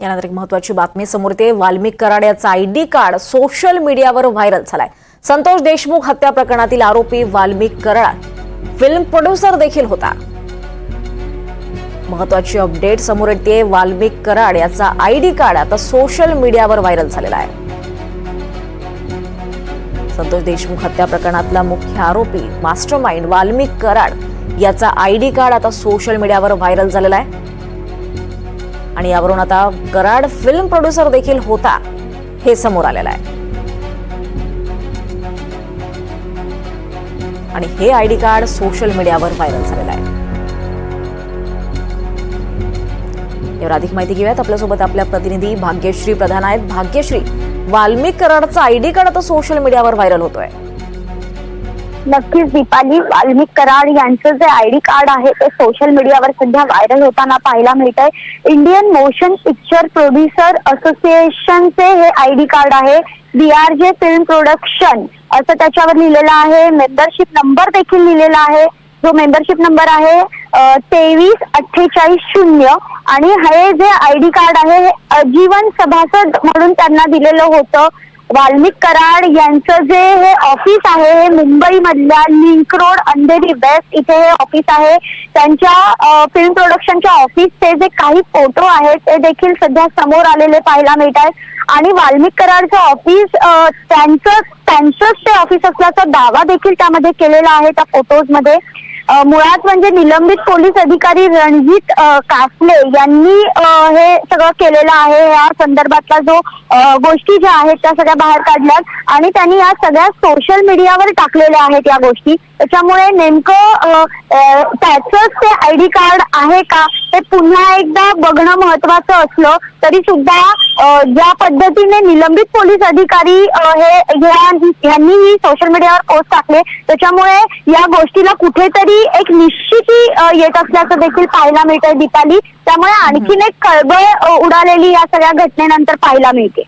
यानंतर एक महत्त्वाची बातमी समोर येते। वाल्मिक कराड याचा आयडी कार्ड सोशल मीडियावर व्हायरल झालाय। संतोष देशमुख हत्या प्रकरणातील आरोपी वाल्मिक कराड फिल्म प्रोड्युसर देखील होता। महत्त्वाची अपडेट समोर येते। वाल्मिक कराड याचा आयडी कार्ड आता सोशल मीडियावर व्हायरल झालेला आहे। संतोष देशमुख हत्या प्रकरणातला मुख्य आरोपी मास्टरमाइंड वाल्मिक कराड याचा आयडी कार्ड आता सोशल मीडियावर व्हायरल झालेला आहे आणि यावरून आता कराड फिल्म प्रोड्युसर देखील होता हे समोर आलेलं आहे। आणि हे आयडी कार्ड सोशल मीडियावर व्हायरल झालेलं आहे। यावर अधिक माहिती घेऊयात। आपल्यासोबत आपल्या प्रतिनिधी भाग्यश्री प्रधान आहेत। भाग्यश्री, वाल्मिक कराडचा आयडी कार्ड आता सोशल मीडियावर व्हायरल होतोय। नक्कीच दीपाली, वाल्मिक कराड यांचं जे आयडी कार्ड आहे ते सोशल मीडियावर सध्या व्हायरल होताना पाहायला मिळतंय। इंडियन मोशन पिक्चर प्रोड्युसर असोसिएशनचे हे आयडी कार्ड आहे। DRJ फिल्म प्रोडक्शन असं त्याच्यावर लिहिलेलं आहे। मेंबरशिप नंबर देखील लिहिलेला आहे, जो मेंबरशिप नंबर आहे 234840 आणि हे जे आयडी कार्ड आहे हे आजीवन सभासद म्हणून त्यांना दिलेलं होतं। वाल्मिक कराड यांचं जे हे ऑफिस आहे हे मुंबई मधल्या लिंक रोड अंधेरी वेस्ट इथे हे ऑफिस आहे। त्यांच्या फिल्म प्रोडक्शनच्या ऑफिसचे जे काही फोटो आहेत ते देखील सध्या समोर आलेले पाहायला मिळत आहेत आणि वाल्मिक कराडचं ऑफिस त्यांचंच ते ऑफिस असल्याचा दावा देखील त्यामध्ये केलेला आहे त्या फोटोजमध्ये। मुळात म्हणजे निलंबित पोलीस अधिकारी रणजित कासले यांनी हे सगळं केलेलं आहे। या संदर्भातला जो गोष्टी ज्या आहेत त्या सगळ्या बाहेर काढल्यात आणि त्यांनी या सगळ्या सोशल मीडियावर टाकलेल्या आहेत या गोष्टी। त्याच्यामुळे नेमकं त्याचंच ते आयडी कार्ड आहे का ते पुन्हा एकदा बघणं महत्वाचं असलं तरी सुद्धा ज्या पद्धतीने निलंबित पोलीस अधिकारी यांनी ही सोशल मीडियावर पोस्ट टाकले त्याच्यामुळे या गोष्टीला कुठेतरी एक निश्चिती येत असल्याचं देखील पाहायला मिळतंय दीपाली। त्यामुळे आणखीन एक खळबळ उडालेली या सगळ्या घटनेनंतर पाहायला मिळते।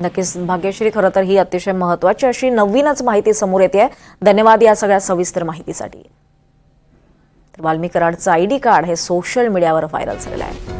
नक्कीच भाग्यश्री, खरं तर ही अतिशय महत्त्वाची अशी नवीनच माहिती समोर येते। धन्यवाद या सगळ्या सविस्तर माहितीसाठी। वाल्मिक कराडचं आयडी कार्ड हे सोशल मीडियावर व्हायरल झालेलं आहे।